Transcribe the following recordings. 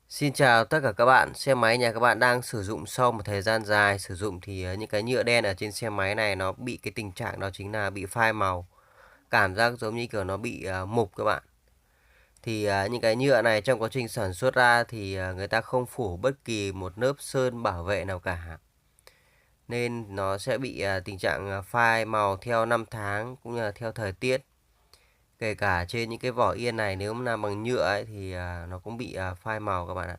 Xin chào tất cả các bạn. Xe máy nhà các bạn đang sử dụng sau một thời gian dài sử dụng thì những cái nhựa đen ở trên xe máy này nó bị cái tình trạng đó chính là bị phai màu. Cảm giác giống như kiểu nó bị mục các bạn. Thì những cái nhựa này trong quá trình sản xuất ra thì người ta không phủ bất kỳ một lớp sơn bảo vệ nào cả. Nên nó sẽ bị tình trạng phai màu theo năm tháng cũng như là theo thời tiết. Kể cả trên những cái vỏ yên này nếu mà làm bằng nhựa ấy, thì nó cũng bị phai màu các bạn ạ.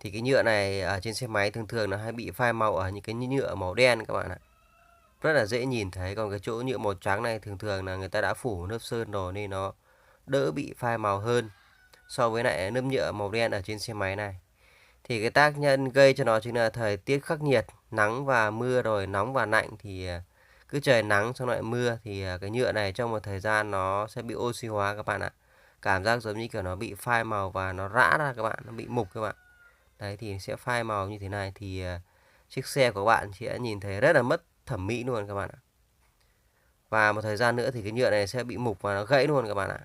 Thì cái nhựa này ở trên xe máy thường thường nó hay bị phai màu ở những cái nhựa màu đen các bạn ạ. Rất là dễ nhìn thấy. Còn cái chỗ nhựa màu trắng này thường thường là người ta đã phủ lớp sơn rồi nên nó đỡ bị phai màu hơn so với lại lớp nhựa màu đen ở trên xe máy này. Thì cái tác nhân gây cho nó chính là thời tiết khắc nghiệt, nắng và mưa rồi nóng và lạnh thì cứ trời nắng xong lại mưa thì cái nhựa này trong một thời gian nó sẽ bị oxy hóa các bạn ạ. Cảm giác giống như kiểu nó bị phai màu và nó rã ra các bạn, nó bị mục các bạn. Đấy thì sẽ phai màu như thế này thì chiếc xe của bạn sẽ nhìn thấy rất là mất thẩm mỹ luôn các bạn ạ. Và một thời gian nữa thì cái nhựa này sẽ bị mục và nó gãy luôn các bạn ạ.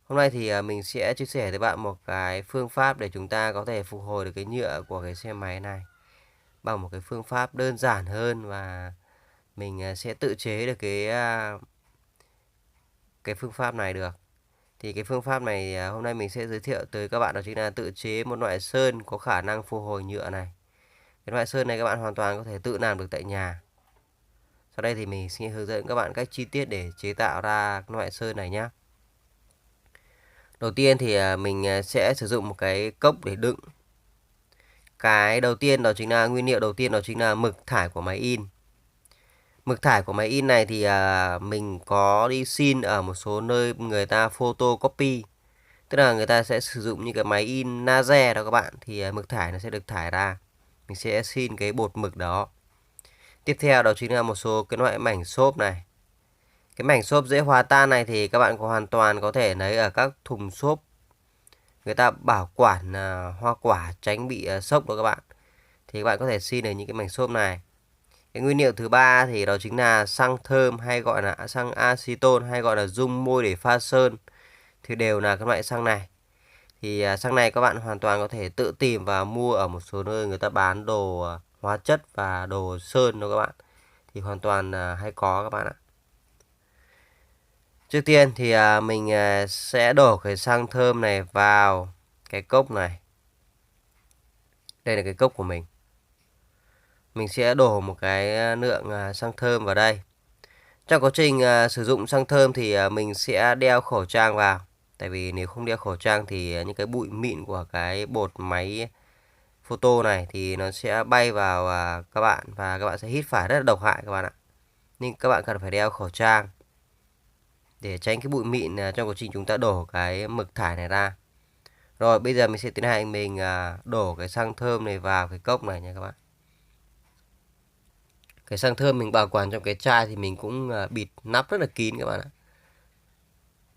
Hôm nay thì mình sẽ chia sẻ với bạn một cái phương pháp để chúng ta có thể phục hồi được cái nhựa của cái xe máy này bằng một cái phương pháp đơn giản hơn và mình sẽ tự chế được cái phương pháp này được. Thì cái phương pháp này hôm nay mình sẽ giới thiệu tới các bạn đó chính là tự chế một loại sơn có khả năng phục hồi nhựa này. Cái loại sơn này các bạn hoàn toàn có thể tự làm được tại nhà. Sau đây thì mình sẽ hướng dẫn các bạn cách chi tiết để chế tạo ra loại sơn này nhé. Đầu tiên thì mình sẽ sử dụng một cái cốc để đựng. Cái đầu tiên đó chính là nguyên liệu đầu tiên đó chính là mực thải của máy in. Mực thải của máy in này thì mình có đi xin ở một số nơi người ta photocopy. Tức là người ta sẽ sử dụng những cái máy in laser đó các bạn. Thì mực thải nó sẽ được thải ra. Mình sẽ xin cái bột mực đó. Tiếp theo đó chính là một số cái loại mảnh xốp này. Cái mảnh xốp dễ hòa tan này thì các bạn hoàn toàn có thể lấy ở các thùng xốp. Người ta bảo quản hoa quả tránh bị sốc đó các bạn. Thì các bạn có thể xin được những cái mảnh xốp này. Cái nguyên liệu thứ ba thì đó chính là xăng thơm hay gọi là xăng acetone hay gọi là dung môi để pha sơn. Thì đều là các loại xăng này. Thì xăng này các bạn hoàn toàn có thể tự tìm và mua ở một số nơi người ta bán đồ hóa chất và đồ sơn đó các bạn. Thì hoàn toàn hay có các bạn ạ. Trước tiên thì mình sẽ đổ cái xăng thơm này vào cái cốc này. Đây là cái cốc của mình. Mình sẽ đổ một cái lượng xăng thơm vào đây. Trong quá trình sử dụng xăng thơm thì mình sẽ đeo khẩu trang vào. Tại vì nếu không đeo khẩu trang thì những cái bụi mịn của cái bột máy photo này thì nó sẽ bay vào các bạn và các bạn sẽ hít phải rất là độc hại các bạn ạ. Nhưng các bạn cần phải đeo khẩu trang để tránh cái bụi mịn trong quá trình chúng ta đổ cái mực thải này ra. Rồi bây giờ mình sẽ tiến hành mình đổ cái xăng thơm này vào cái cốc này nha các bạn. Cái xăng thơm mình bảo quản trong cái chai thì mình cũng bịt nắp rất là kín các bạn ạ.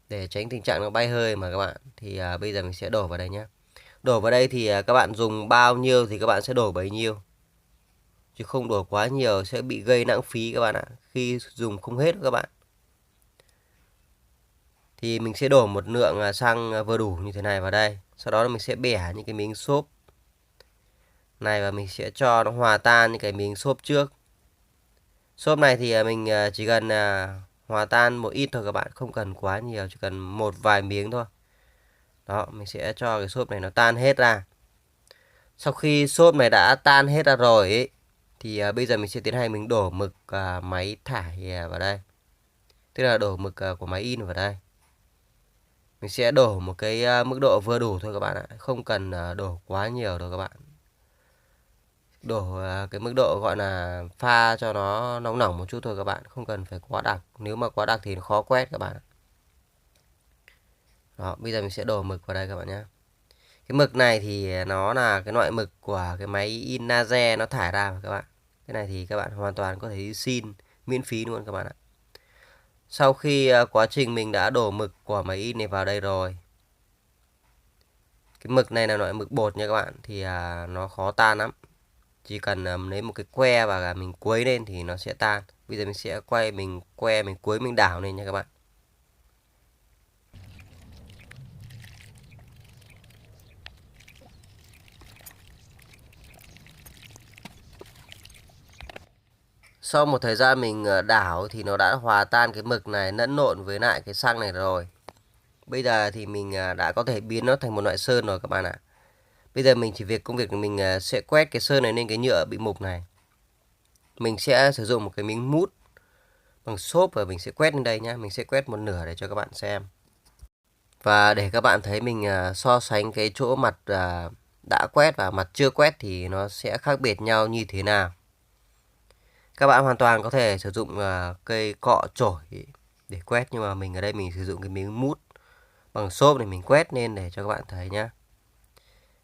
Để tránh tình trạng nó bay hơi mà các bạn. Thì bây giờ mình sẽ đổ vào đây nhé. Đổ vào đây thì các bạn dùng bao nhiêu thì các bạn sẽ đổ bấy nhiêu. Chứ không đổ quá nhiều sẽ bị gây lãng phí các bạn ạ. Khi dùng không hết các bạn. Thì mình sẽ đổ một lượng xăng vừa đủ như thế này vào đây. Sau đó mình sẽ bẻ những cái miếng xốp này và mình sẽ cho nó hòa tan những cái miếng xốp trước. Xốp này thì mình chỉ cần hòa tan một ít thôi các bạn, không cần quá nhiều, chỉ cần một vài miếng thôi. Đó, mình sẽ cho cái xốp này nó tan hết ra. Sau khi xốp này đã tan hết ra rồi ấy, thì bây giờ mình sẽ tiến hành mình đổ mực máy thải vào đây. Tức là đổ mực của máy in vào đây. Mình sẽ đổ một cái mức độ vừa đủ thôi các bạn ạ, không cần đổ quá nhiều đâu các bạn. Đổ cái mức độ gọi là pha cho nó nóng nỏng một chút thôi các bạn, không cần phải quá đặc. Nếu mà quá đặc thì nó khó quét các bạn. Đó, bây giờ mình sẽ đổ mực vào đây các bạn nhé. Cái mực này thì nó là cái loại mực của cái máy in laser nó thải ra các bạn. Cái này thì các bạn hoàn toàn có thể đi xin miễn phí luôn các bạn ạ. Sau khi quá trình mình đã đổ mực của máy in này vào đây rồi. Cái mực này là loại mực bột nha các bạn, thì nó khó tan lắm. Chỉ cần lấy một cái que và mình quấy lên thì nó sẽ tan. Bây giờ mình sẽ mình quấy mình đảo lên nha các bạn. Sau một thời gian mình đảo thì nó đã hòa tan cái mực này lẫn lộn với lại cái xăng này rồi. Bây giờ thì mình đã có thể biến nó thành một loại sơn rồi các bạn ạ. Bây giờ mình chỉ việc công việc mình sẽ quét cái sơn này lên cái nhựa bị mục này. Mình sẽ sử dụng một cái miếng mút bằng xốp và mình sẽ quét lên đây nhá. Mình sẽ quét một nửa để cho các bạn xem. Và để các bạn thấy mình so sánh cái chỗ mặt đã quét và mặt chưa quét thì nó sẽ khác biệt nhau như thế nào. Các bạn hoàn toàn có thể sử dụng cây cọ chổi để quét, nhưng mà mình ở đây mình sử dụng cái miếng mút bằng xốp để mình quét lên để cho các bạn thấy nhá.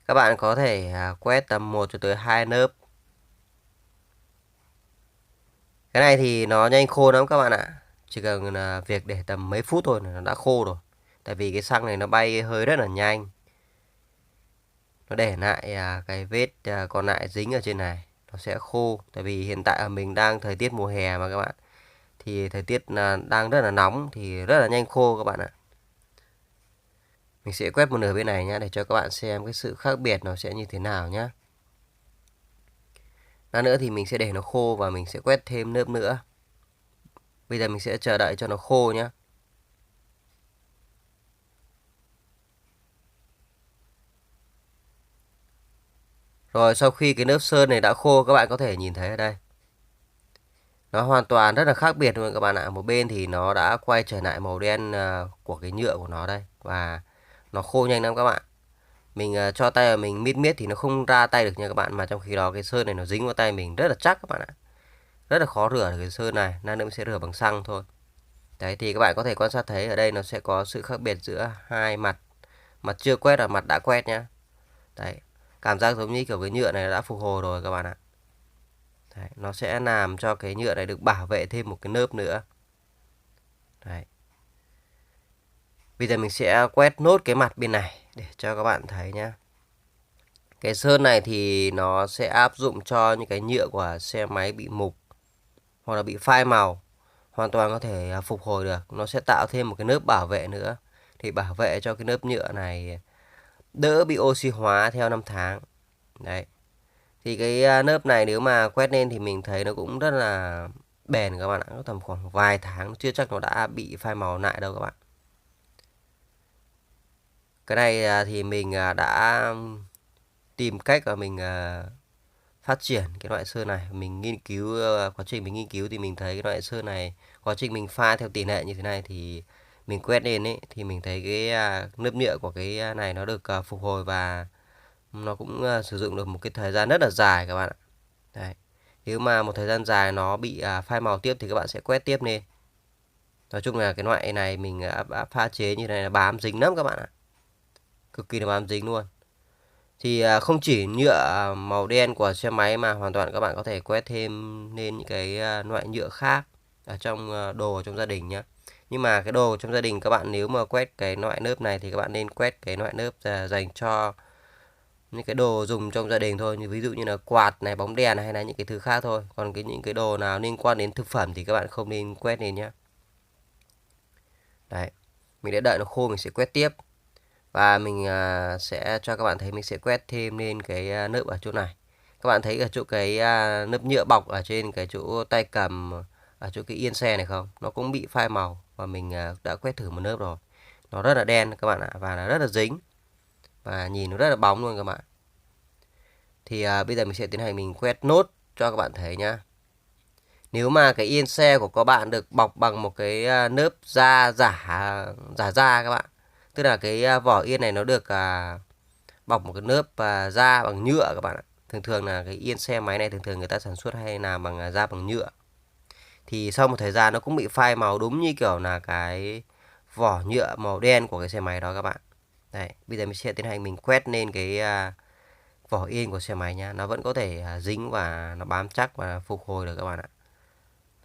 Các bạn có thể quét tầm 1 cho tới 2 lớp. Cái này thì nó nhanh khô lắm các bạn ạ. Chỉ cần là việc để tầm mấy phút thôi là nó đã khô rồi. Tại vì cái xăng này nó bay hơi rất là nhanh. Nó để lại cái vết còn lại dính ở trên này. Nó sẽ khô. Tại vì hiện tại mình đang thời tiết mùa hè mà các bạn. Thì thời tiết đang rất là nóng thì rất là nhanh khô các bạn ạ. Mình sẽ quét một nửa bên này nhé để cho các bạn xem cái sự khác biệt nó sẽ như thế nào nhé. Lát nữa thì mình sẽ để nó khô và mình sẽ quét thêm lớp nữa. Bây giờ mình sẽ chờ đợi cho nó khô nhé. Rồi sau khi cái lớp sơn này đã khô, các bạn có thể nhìn thấy ở đây. Nó hoàn toàn rất là khác biệt luôn các bạn ạ. Một bên thì nó đã quay trở lại màu đen của cái nhựa của nó đây. Và nó khô nhanh lắm các bạn. Mình cho tay vào mình miết miết thì nó không ra tay được nha các bạn. Mà trong khi đó cái sơn này nó dính vào tay mình rất là chắc các bạn ạ. Rất là khó rửa được cái sơn này. Nên mình sẽ rửa bằng xăng thôi. Đấy thì các bạn có thể quan sát thấy ở đây nó sẽ có sự khác biệt giữa hai mặt. Mặt chưa quét và mặt đã quét nhá. Đấy. Cảm giác giống như kiểu cái nhựa này đã phục hồi rồi các bạn ạ. Đấy, nó sẽ làm cho cái nhựa này được bảo vệ thêm một cái lớp nữa. Đấy. Bây giờ mình sẽ quét nốt cái mặt bên này để cho các bạn thấy nhá. Cái sơn này thì nó sẽ áp dụng cho những cái nhựa của xe máy bị mục hoặc là bị phai màu. Hoàn toàn có thể phục hồi được. Nó sẽ tạo thêm một cái lớp bảo vệ nữa. Thì bảo vệ cho cái lớp nhựa này đỡ bị oxy hóa theo năm tháng. Đấy. Thì cái lớp này nếu mà quét lên thì mình thấy nó cũng rất là bền các bạn ạ. Nó tầm khoảng vài tháng chưa chắc nó đã bị phai màu lại đâu các bạn. Cái này thì mình đã tìm cách và mình phát triển cái loại sơn này. Mình nghiên cứu quá trình mình nghiên cứu thì mình thấy cái loại sơn này quá trình mình pha theo tỷ lệ như thế này thì mình quét lên ấy thì mình thấy cái lớp nhựa của cái này nó được phục hồi và nó cũng sử dụng được một cái thời gian rất là dài các bạn ạ. Đấy. Nếu mà một thời gian dài nó bị phai màu tiếp thì các bạn sẽ quét tiếp lên. Nói chung là cái loại này mình đã pha chế như này là bám dính lắm các bạn ạ. Cực kỳ là bám dính luôn. Thì không chỉ nhựa màu đen của xe máy mà hoàn toàn các bạn có thể quét thêm lên những cái loại nhựa khác ở trong đồ trong gia đình nhé. Nhưng mà cái đồ trong gia đình các bạn nếu mà quét cái loại lớp này thì các bạn nên quét cái loại lớp dành cho những cái đồ dùng trong gia đình thôi, như ví dụ như là quạt này, bóng đèn này, hay là những cái thứ khác thôi. Còn những cái đồ nào liên quan đến thực phẩm thì các bạn không nên quét lên nhé. Đấy, mình đã đợi nó khô mình sẽ quét tiếp. Và mình sẽ cho các bạn thấy mình sẽ quét thêm lên cái lớp ở chỗ này. Các bạn thấy ở chỗ cái lớp nhựa bọc ở trên cái chỗ tay cầm ở chỗ cái yên xe này không? Nó cũng bị phai màu và mình đã quét thử một lớp rồi. Nó rất là đen các bạn ạ và nó rất là dính. Và nhìn nó rất là bóng luôn các bạn. Thì bây giờ mình sẽ tiến hành mình quét nốt cho các bạn thấy nhá. Nếu mà cái yên xe của các bạn được bọc bằng một cái lớp da giả da các bạn. Tức là cái vỏ yên này nó được bọc một cái lớp da bằng nhựa các bạn ạ. Thường thường là cái yên xe máy này thường thường người ta sản xuất hay làm bằng da bằng nhựa. Thì sau một thời gian nó cũng bị phai màu đúng như kiểu là cái vỏ nhựa màu đen của cái xe máy đó các bạn. Đấy, bây giờ mình sẽ tiến hành mình quét lên cái vỏ yên của xe máy nhá. Nó vẫn có thể dính và nó bám chắc và phục hồi được các bạn ạ.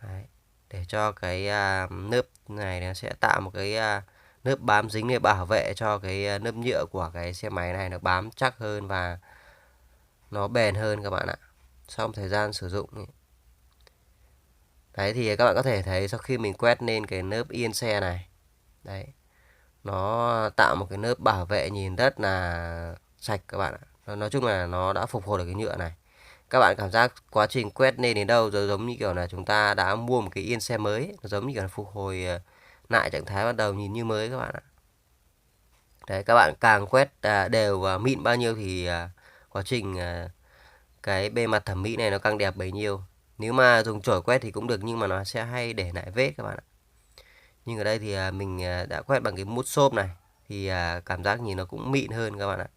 Đấy, để cho cái lớp này nó sẽ tạo một cái lớp bám dính để bảo vệ cho cái lớp nhựa của cái xe máy này nó bám chắc hơn và nó bền hơn các bạn ạ. Sau một thời gian sử dụng ấy. Đấy thì các bạn có thể thấy sau khi mình quét lên cái lớp yên xe này. Đấy. Nó tạo một cái lớp bảo vệ nhìn rất là sạch các bạn ạ. Nói chung là nó đã phục hồi được cái nhựa này. các bạn cảm giác quá trình quét lên đến đâu rồi giống như kiểu là chúng ta đã mua một cái yên xe mới ấy. Nó giống như kiểu là phục hồi lại trạng thái ban đầu nhìn như mới các bạn ạ. Đấy, các bạn càng quét đều và mịn bao nhiêu thì quá trình cái bề mặt thẩm mỹ này nó càng đẹp bấy nhiêu. Nếu mà dùng chổi quét thì cũng được nhưng mà nó sẽ hay để lại vết các bạn ạ. Nhưng ở đây thì mình đã quét bằng cái mút xốp này thì cảm giác nhìn nó cũng mịn hơn các bạn ạ.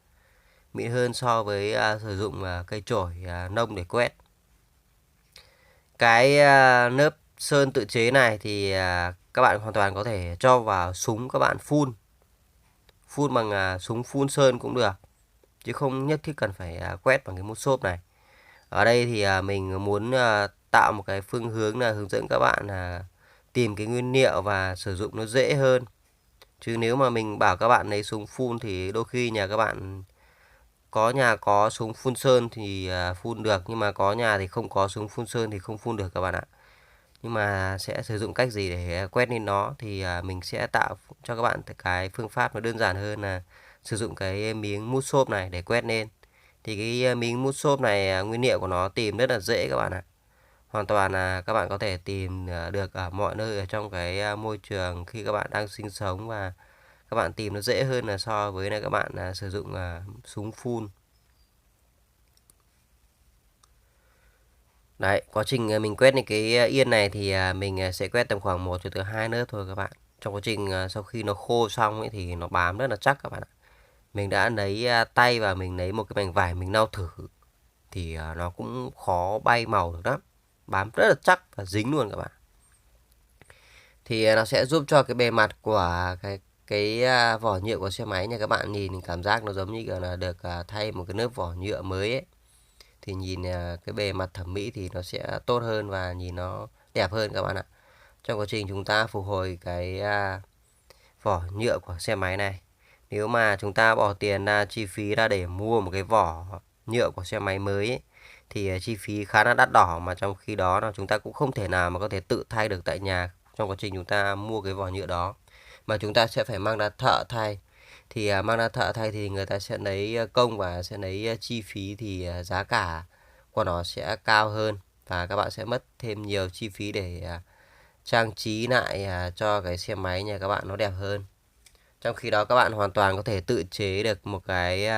Mịn hơn so với sử dụng cây chổi nông để quét. Cái lớp sơn tự chế này thì các bạn hoàn toàn có thể cho vào súng các bạn phun. Phun bằng súng phun sơn cũng được. Chứ không nhất thiết cần phải quét bằng cái mút xốp này. Ở đây thì mình muốn tạo một cái phương hướng là hướng dẫn các bạn tìm cái nguyên liệu và sử dụng nó dễ hơn. Chứ nếu mà mình bảo các bạn lấy súng phun thì đôi khi nhà các bạn có nhà có súng phun sơn thì phun được, nhưng mà có nhà thì không có súng phun sơn thì không phun được các bạn ạ. Nhưng mà sẽ sử dụng cách gì để quét lên nó thì mình sẽ tạo cho các bạn cái phương pháp nó đơn giản hơn là sử dụng cái miếng mút xốp này để quét lên. Thì cái miếng mút xốp này nguyên liệu của nó tìm rất là dễ các bạn ạ. Hoàn toàn là các bạn có thể tìm được ở mọi nơi ở trong cái môi trường khi các bạn đang sinh sống, và các bạn tìm nó dễ hơn là so với là các bạn sử dụng súng phun. Đấy, quá trình mình quét những cái yên này thì mình sẽ quét tầm khoảng 1 cho tới 2 lớp thôi các bạn. Trong quá trình sau khi nó khô xong ấy thì nó bám rất là chắc các bạn ạ. Mình đã lấy tay và mình lấy một cái mảnh vải mình lau thử thì nó cũng khó bay màu được lắm. Bám rất là chắc và dính luôn các bạn. Thì nó sẽ giúp cho cái bề mặt của cái vỏ nhựa của xe máy nha các bạn, nhìn cảm giác nó giống như kiểu là được thay một cái lớp vỏ nhựa mới ấy. Thì nhìn cái bề mặt thẩm mỹ thì nó sẽ tốt hơn và nhìn nó đẹp hơn các bạn ạ. Trong quá trình chúng ta phục hồi cái vỏ nhựa của xe máy này, nếu mà chúng ta bỏ tiền ra chi phí ra để mua một cái vỏ nhựa của xe máy mới ấy, thì chi phí khá là đắt đỏ, mà trong khi đó là chúng ta cũng không thể nào mà có thể tự thay được tại nhà trong quá trình chúng ta mua cái vỏ nhựa đó, mà chúng ta sẽ phải mang ra thợ thay. Thì mang ra thợ thay thì người ta sẽ lấy công và sẽ lấy chi phí, thì giá cả của nó sẽ cao hơn và các bạn sẽ mất thêm nhiều chi phí để trang trí lại cho cái xe máy nhà các bạn nó đẹp hơn. Trong khi đó các bạn hoàn toàn có thể tự chế được một cái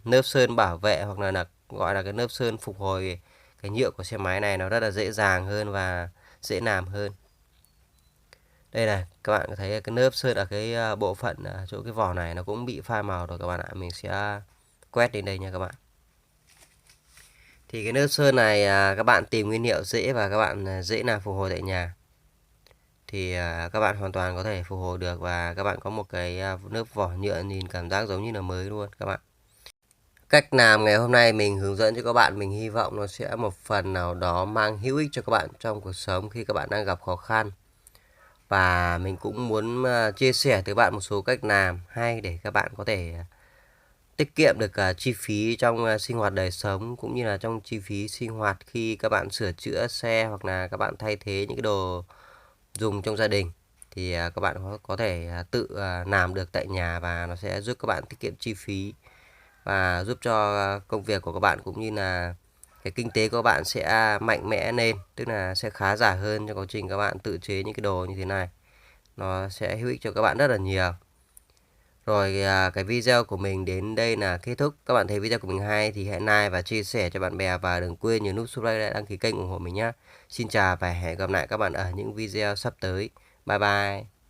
lớp sơn bảo vệ, hoặc là gọi là cái lớp sơn phục hồi cái nhựa của xe máy này, nó rất là dễ dàng hơn và dễ làm hơn. Đây này, các bạn có thấy cái lớp sơn ở cái bộ phận chỗ cái vỏ này nó cũng bị phai màu rồi các bạn ạ. Mình sẽ quét đến đây nha các bạn. Thì cái lớp sơn này các bạn tìm nguyên liệu dễ và các bạn dễ làm phục hồi tại nhà. Thì các bạn hoàn toàn có thể phục hồi được và các bạn có một cái lớp vỏ nhựa nhìn cảm giác giống như là mới luôn các bạn. Cách làm ngày hôm nay mình hướng dẫn cho các bạn, mình hy vọng nó sẽ một phần nào đó mang hữu ích cho các bạn trong cuộc sống khi các bạn đang gặp khó khăn. Và mình cũng muốn chia sẻ tới bạn một số cách làm hay để các bạn có thể tiết kiệm được chi phí trong sinh hoạt đời sống, cũng như là trong chi phí sinh hoạt khi các bạn sửa chữa xe hoặc là các bạn thay thế những cái đồ dùng trong gia đình. Thì các bạn có thể tự làm được tại nhà và nó sẽ giúp các bạn tiết kiệm chi phí và giúp cho công việc của các bạn cũng như là cái kinh tế của các bạn sẽ mạnh mẽ lên, tức là sẽ khá giả hơn trong quá trình các bạn tự chế những cái đồ như thế này. Nó sẽ hữu ích cho các bạn rất là nhiều. Rồi cái video của mình đến đây là kết thúc. Các bạn thấy video của mình hay thì hãy like và chia sẻ cho bạn bè, và đừng quên nhấn nút subscribe để đăng ký kênh ủng hộ mình nhé. Xin chào và hẹn gặp lại các bạn ở những video sắp tới. Bye bye.